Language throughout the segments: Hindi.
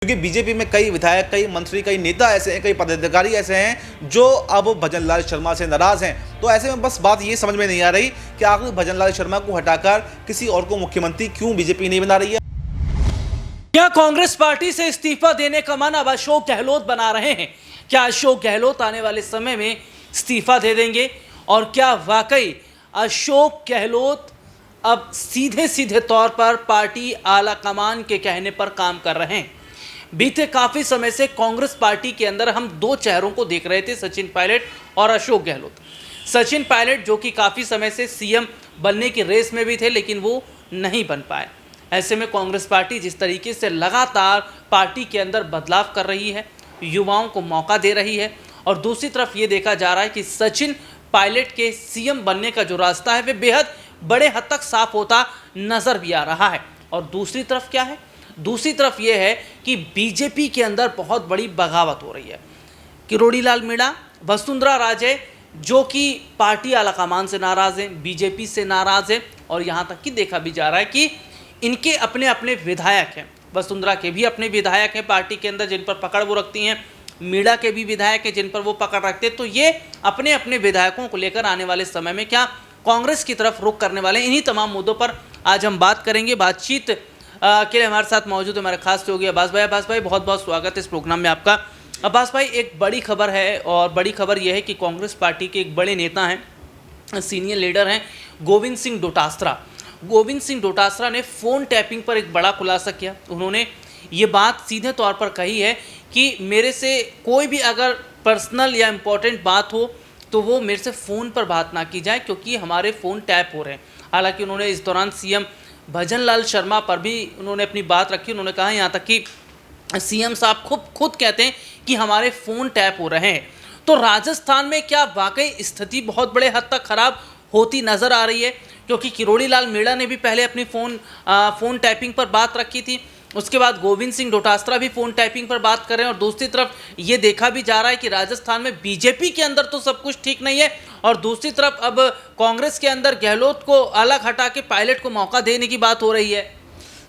क्योंकि बीजेपी में कई विधायक, कई मंत्री, कई नेता ऐसे हैं, कई पदाधिकारी ऐसे हैं जो अब भजन लाल शर्मा से नाराज हैं। तो ऐसे में बस बात ये समझ में नहीं आ रही कि आखिर भजन लाल शर्मा को हटाकर किसी और को मुख्यमंत्री क्यों बीजेपी नहीं बना रही है। क्या कांग्रेस पार्टी से इस्तीफा देने का मन अब अशोक गहलोत बना रहे हैं? क्या अशोक गहलोत आने वाले समय में इस्तीफा दे देंगे? और क्या वाकई अशोक गहलोत अब सीधे सीधे तौर पर पार्टी आला कमान के कहने पर काम कर रहे हैं? बीते काफी समय से कांग्रेस पार्टी के अंदर हम दो चेहरों को देख रहे थे, सचिन पायलट और अशोक गहलोत। सचिन पायलट जो कि काफी समय से सीएम बनने की रेस में भी थे, लेकिन वो नहीं बन पाए। ऐसे में कांग्रेस पार्टी जिस तरीके से लगातार पार्टी के अंदर बदलाव कर रही है, युवाओं को मौका दे रही है, और दूसरी तरफ ये देखा जा रहा है कि सचिन पायलट के सीएम बनने का जो रास्ता है वे बेहद बड़े हद तक साफ होता नजर भी आ रहा है। और दूसरी तरफ क्या है? दूसरी तरफ ये है कि बीजेपी के अंदर बहुत बड़ी बगावत हो रही है। किरोड़ी लाल मीणा, वसुंधरा राजे जो कि पार्टी आलाकमान से नाराज़ हैं, बीजेपी से नाराज़ हैं, और यहाँ तक कि देखा भी जा रहा है कि इनके अपने अपने विधायक हैं। वसुंधरा के भी अपने विधायक हैं पार्टी के अंदर जिन पर पकड़ वो रखती हैं, मीणा के भी विधायक हैं जिन पर वो पकड़ रखते हैं। तो ये अपने अपने विधायकों को लेकर आने वाले समय में क्या कांग्रेस की तरफ रुख करने वाले हैं, इन्हीं तमाम मुद्दों पर आज हम बात करेंगे। बातचीत के लिए हमारे साथ मौजूद है हमारे खास सहयोगी अब्बास भाई। अब्बास भाई, बहुत बहुत स्वागत है इस प्रोग्राम में आपका। अब्बास भाई, एक बड़ी खबर है, और बड़ी खबर यह है कि कांग्रेस पार्टी के एक बड़े नेता हैं, सीनियर लीडर हैं, गोविंद सिंह डोटासरा। गोविंद सिंह डोटासरा ने फ़ोन टैपिंग पर एक बड़ा खुलासा किया। उन्होंने ये बात सीधे तौर पर कही है कि मेरे से कोई भी अगर पर्सनल या इम्पोर्टेंट बात हो तो वो मेरे से फ़ोन पर बात ना की जाए, क्योंकि हमारे फ़ोन टैप हो रहे हैं। हालांकि उन्होंने इस दौरान सीएम भजन लाल शर्मा पर भी उन्होंने अपनी बात रखी। उन्होंने कहा यहाँ तक कि सीएम साहब खुद कहते हैं कि हमारे फ़ोन टैप हो रहे हैं। तो राजस्थान में क्या वाकई स्थिति बहुत बड़े हद तक ख़राब होती नज़र आ रही है? क्योंकि किरोड़ी लाल मीणा ने भी पहले अपनी फ़ोन टैपिंग पर बात रखी थी, उसके बाद गोविंद सिंह डोटासरा भी फ़ोन टैपिंग पर बात कर रहे हैं, और दूसरी तरफ ये देखा भी जा रहा है कि राजस्थान में बीजेपी के अंदर तो सब कुछ ठीक नहीं है, और दूसरी तरफ अब कांग्रेस के अंदर गहलोत को अलग हटा के पायलट को मौका देने की बात हो रही है।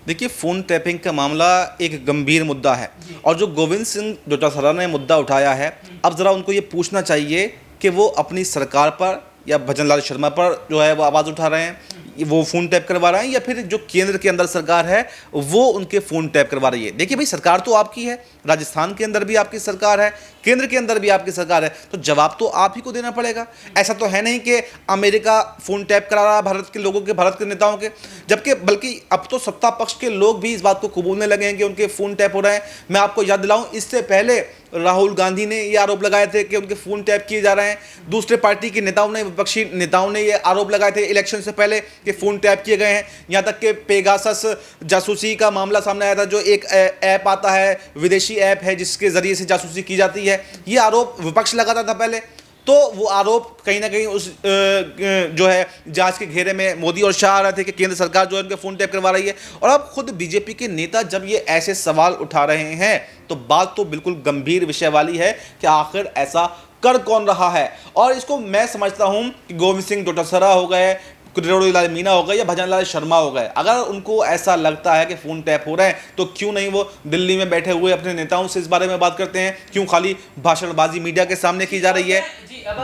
देखिए, फ़ोन टैपिंग का मामला एक गंभीर मुद्दा है, और जो गोविंद सिंह डोटासरा ने मुद्दा उठाया है, अब ज़रा उनको ये पूछना चाहिए कि वो अपनी सरकार पर या भजन लाल शर्मा पर जो है वो आवाज़ उठा रहे हैं, वो फ़ोन टैप करवा रहे हैं, या फिर जो केंद्र के अंदर सरकार है वो उनके फ़ोन टैप करवा रही है। देखिए भाई, सरकार तो आपकी है, राजस्थान के अंदर भी आपकी सरकार है, केंद्र के अंदर भी आपकी सरकार है, तो जवाब तो आप ही को देना पड़ेगा। ऐसा तो है नहीं कि अमेरिका फ़ोन टैप करा रहा है भारत के लोगों के, भारत के नेताओं के, जबकि बल्कि अब तो सत्ता पक्ष के लोग भी इस बात को कबूलने लगे हैं कि उनके फ़ोन टैप हो रहे हैं। मैं आपको याद दिलाऊं, इससे पहले राहुल गांधी ने ये आरोप लगाए थे कि उनके फ़ोन टैप किए जा रहे हैं। दूसरे पार्टी के नेताओं ने, विपक्षी नेताओं ने ये आरोप लगाए थे इलेक्शन से पहले कि फ़ोन टैप किए गए हैं। यहाँ तक कि पेगासस जासूसी का मामला सामने आया था, जो एक ऐप आता है, विदेशी ऐप है जिसके ज़रिए से जासूसी की जाती है। ये आरोप विपक्ष लगाता था पहले, तो वो आरोप कहीं ना कहीं उस जो है जांच के घेरे में मोदी और शाह आ रहे थे कि केंद्र सरकार जो है उनके फ़ोन टैप करवा रही है। और अब खुद बीजेपी के नेता जब ये ऐसे सवाल उठा रहे हैं तो बात तो बिल्कुल गंभीर विषय वाली है कि आखिर ऐसा कर कौन रहा है। और इसको मैं समझता हूं कि गोविंद सिंह डोटासरा हो गए, किरोड़ी लाल मीणा हो गए, या भजन लाल शर्मा हो गए, अगर उनको ऐसा लगता है कि फ़ोन टैप हो रहे हैं तो क्यों नहीं वो दिल्ली में बैठे हुए अपने नेताओं से इस बारे में बात करते हैं? क्यों खाली भाषणबाजी मीडिया के सामने की जा रही है?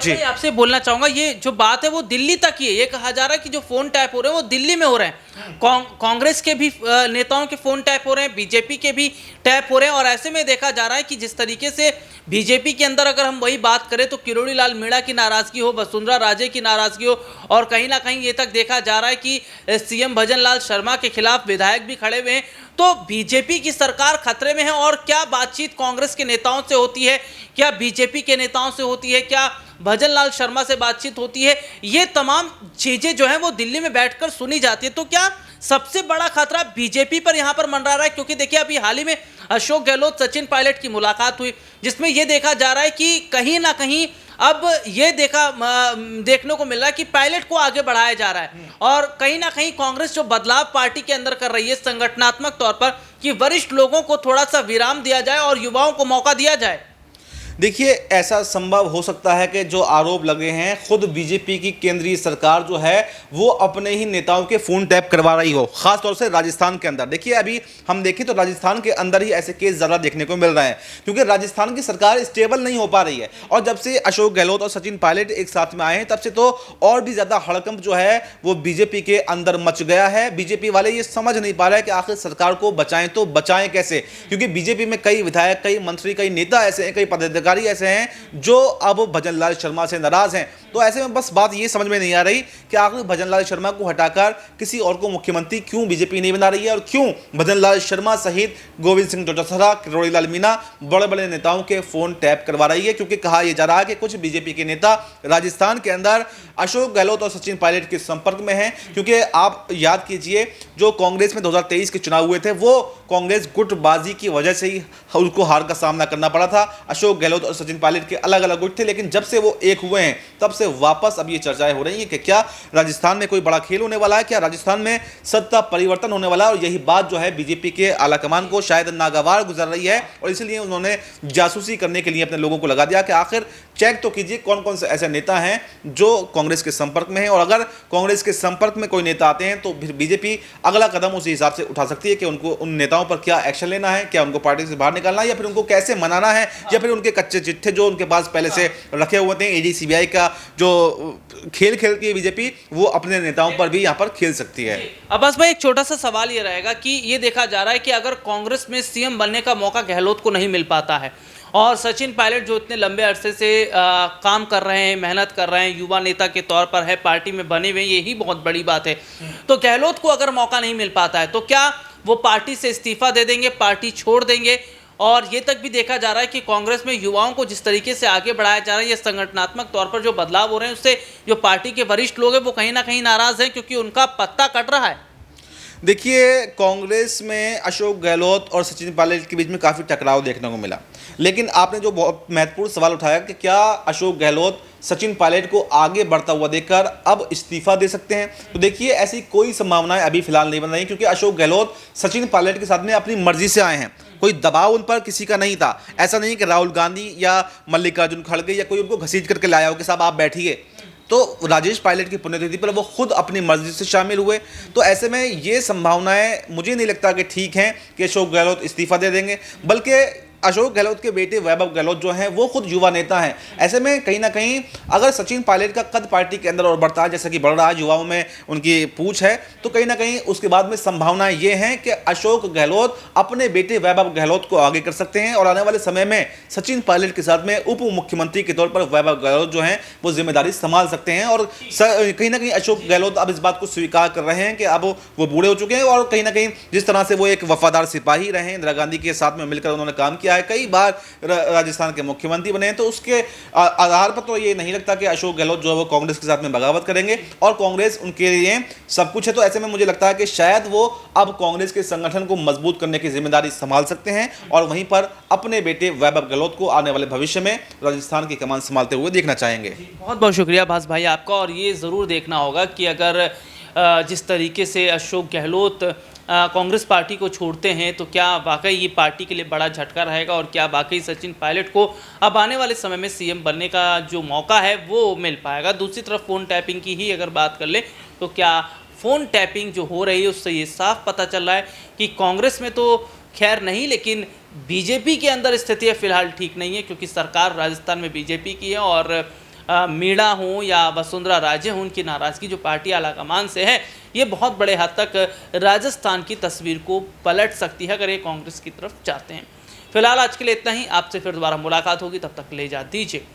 जी, आपसे बोलना चाहूंगा, ये जो बात है वो दिल्ली तक ही है। ये कहा जा रहा है कि जो फ़ोन टैप हो रहे हैं वो दिल्ली में हो रहे हैं। कांग्रेस के भी नेताओं के फ़ोन टैप हो रहे हैं, बीजेपी के भी टैप हो रहे हैं। और ऐसे में देखा जा रहा है कि जिस तरीके से बीजेपी के अंदर अगर हम वही बात करें तो किरोड़ी लाल मीणा की नाराज़गी हो, वसुंधरा राजे की नाराज़गी हो, और कहीं ना कहीं ये तक देखा जा रहा है कि सीएम भजन लाल शर्मा के खिलाफ विधायक भी खड़े हुए हैं, तो बीजेपी की सरकार खतरे में है। और क्या बातचीत कांग्रेस के नेताओं से होती है, क्या बीजेपी के नेताओं से होती है, क्या भजन लाल शर्मा से बातचीत होती है, ये तमाम चीजें जो हैं वो दिल्ली में बैठकर सुनी जाती है। तो क्या सबसे बड़ा खतरा बीजेपी पर यहाँ पर मंडरा रहा है? क्योंकि देखिए, अभी हाल ही में अशोक गहलोत सचिन पायलट की मुलाकात हुई, जिसमें यह देखा जा रहा है कि कहीं ना कहीं अब ये देखने को मिल रहा है कि पायलट को आगे बढ़ाया जा रहा है, और कहीं ना कहीं कांग्रेस जो बदलाव पार्टी के अंदर कर रही है संगठनात्मक तौर पर, कि वरिष्ठ लोगों को थोड़ा सा विराम दिया जाए और युवाओं को मौका दिया जाए। देखिए, ऐसा संभव हो सकता है कि जो आरोप लगे हैं, खुद बीजेपी की केंद्रीय सरकार जो है वो अपने ही नेताओं के फ़ोन टैप करवा रही हो, खास तौर से राजस्थान के अंदर। देखिए, अभी हम देखें तो राजस्थान के अंदर ही ऐसे केस ज़्यादा देखने को मिल रहे हैं, क्योंकि राजस्थान की सरकार स्टेबल नहीं हो पा रही है। और जब से अशोक गहलोत और सचिन पायलट एक साथ में आए हैं, तब से तो और भी ज़्यादा हड़कंप जो है वो बीजेपी के अंदर मच गया है। बीजेपी वाले ये समझ नहीं पा रहे हैं कि आखिर सरकार को बचाएं तो बचाएं कैसे, क्योंकि बीजेपी में कई विधायक, कई मंत्री, कई नेता ऐसे हैं, कई पदाधिकारी ऐसे हैं जो अब भजनलाल शर्मा से नाराज हैं। तो ऐसे में बस बात ये समझ में नहीं आ रही कि आखिर भजनलाल शर्मा को हटाकर किसी और को मुख्यमंत्री क्यों बीजेपी नहीं बना रही है, और क्यों भजनलाल शर्मा सहित गोविंद सिंह डोटासरा, किरोड़ी लाल मीणा, बड़े बड़े नेताओं के फोन टैप करवा रही है। क्योंकि कहा यह जा रहा है कि कुछ बीजेपी के नेता राजस्थान के अंदर अशोक गहलोत और सचिन पायलट के संपर्क में हैं। क्योंकि आप याद कीजिए, जो कांग्रेस में 2023 के चुनाव हुए थे, वो कांग्रेस गुटबाजी की वजह से ही उसको हार का सामना करना पड़ा था। अशोक गहलोत और सचिन पायलट के अलग अलग गुट थे, लेकिन जब से वो एक हुए हैं तब से वापस अब ये चर्चाएं हो रही हैं कि क्या राजस्थान में कोई बड़ा खेल होने वाला है, क्या राजस्थान में सत्ता परिवर्तन होने वाला है। और यही बात जो है बीजेपी के आलाकमान को शायद नागवार गुजर रही है, और इसलिए उन्होंने जासूसी करने के लिए अपने लोगों को लगा दिया कि आखिर चेक तो कीजिए कौन कौन से ऐसे नेता हैं जो कांग्रेस के संपर्क में हैं, और अगर कांग्रेस के संपर्क में कोई नेता आते हैं तो फिर बीजेपी अगला कदम उसी हिसाब से उठा सकती है कि उनको, उन नेताओं पर क्या एक्शन लेना है, क्या उनको पार्टी से बाहर निकालना है, या फिर उनको कैसे मनाना है, या फिर उनके कच्चे चिट्ठे जो उनके पास पहले से रखे हुए थे, ईडी सीबीआई का जो खेल खेलती है बीजेपी, वो अपने नेताओं पर भी यहाँ पर खेल सकती है। अब्बास भाई, एक छोटा सा सवाल ये रहेगा कि ये देखा जा रहा है कि अगर कांग्रेस में सीएम बनने का मौका गहलोत को नहीं मिल पाता है, और सचिन पायलट जो इतने लंबे अरसे से काम कर रहे हैं, मेहनत कर रहे हैं, युवा नेता के तौर पर है, पार्टी में बने हुए, यही बहुत बड़ी बात है। तो गहलोत को अगर मौका नहीं मिल पाता है तो क्या वो पार्टी से इस्तीफा दे देंगे, पार्टी छोड़ देंगे? और ये तक भी देखा जा रहा है कि कांग्रेस में युवाओं को जिस तरीके से आगे बढ़ाया जा रहा है, ये संगठनात्मक तौर पर जो बदलाव हो रहे हैं, उससे जो पार्टी के वरिष्ठ लोग हैं वो कहीं ना कहीं नाराज हैं, क्योंकि उनका पत्ता कट रहा है। देखिए, कांग्रेस में अशोक गहलोत और सचिन पायलट के बीच में काफ़ी टकराव देखने को मिला, लेकिन आपने जो बहुत महत्वपूर्ण सवाल उठाया कि क्या अशोक गहलोत सचिन पायलट को आगे बढ़ता हुआ देखकर अब इस्तीफा दे सकते हैं, तो देखिए ऐसी कोई संभावनाएं अभी फिलहाल नहीं बन रही, क्योंकि अशोक गहलोत सचिन पायलट के साथ में अपनी मर्जी से आए हैं। कोई दबाव उन पर किसी का नहीं था। ऐसा नहीं कि राहुल गांधी या मल्लिकार्जुन खड़गे या कोई उनको घसीट करके लाया हो कि साहब आप बैठिए। तो राजेश पायलट की पुण्यतिथि पर वो खुद अपनी मर्जी से शामिल हुए। तो ऐसे में ये संभावनाएं मुझे नहीं लगता कि ठीक हैं कि अशोक गहलोत इस्तीफा दे देंगे, बल्कि अशोक गहलोत के बेटे वैभव गहलोत जो हैं वो खुद युवा नेता हैं। ऐसे में कहीं ना कहीं अगर सचिन पायलट का कद पार्टी के अंदर और बढ़ता है, जैसा कि बढ़ रहा है, युवाओं में उनकी पूछ है, तो कहीं ना कहीं उसके बाद में संभावना ये है कि अशोक गहलोत अपने बेटे वैभव गहलोत को आगे कर सकते हैं, और आने वाले समय में सचिन पायलट के साथ में उप मुख्यमंत्री के तौर पर वैभव गहलोत जो हैं वो जिम्मेदारी संभाल सकते हैं। और कहीं ना कहीं अशोक गहलोत अब इस बात को स्वीकार कर रहे हैं कि अब वो बूढ़े हो चुके हैं, और कहीं ना कहीं जिस तरह से वो एक वफादार सिपाही रहे, इंदिरा गांधी के साथ में मिलकर उन्होंने काम किया है, कई बार राजस्थान के मुख्यमंत्री बने हैं, तो उसके आधार पर तो ये नहीं लगता कि अशोक गहलोत जो है वो कांग्रेस के साथ में बगावत करेंगे, और कांग्रेस उनके लिए सब कुछ है। तो ऐसे में मुझे लगता है कि शायद वो अब कांग्रेस के संगठन को मजबूत करने की जिम्मेदारी संभाल सकते हैं, और वहीं पर अपने बेटे वैभव गहलोत को आने वाले भविष्य में राजस्थान की कमान संभालते हुए देखना चाहेंगे। बहुत बहुत शुक्रिया भास भाई आपका। और ये ज़रूर देखना होगा कि अगर जिस तरीके से अशोक गहलोत कांग्रेस पार्टी को छोड़ते हैं तो क्या वाकई ये पार्टी के लिए बड़ा झटका रहेगा, और क्या वाकई सचिन पायलट को अब आने वाले समय में सीएम बनने का जो मौका है वो मिल पाएगा। दूसरी तरफ फ़ोन टैपिंग की ही अगर बात कर ले तो क्या फ़ोन टैपिंग जो हो रही है उससे ये साफ पता चल रहा है कि कांग्रेस में तो खैर नहीं, लेकिन बीजेपी के अंदर स्थिति फ़िलहाल ठीक नहीं है, क्योंकि सरकार राजस्थान में बीजेपी की है, और मीणा हो या वसुंधरा राजे हो, उनकी नाराज़गी जो पार्टी आलाकमान से है, ये बहुत बड़े हद तक राजस्थान की तस्वीर को पलट सकती है अगर ये कांग्रेस की तरफ जाते हैं। फिलहाल आज के लिए इतना ही। आपसे फिर दोबारा मुलाकात होगी, तब तक ले जा दीजिए।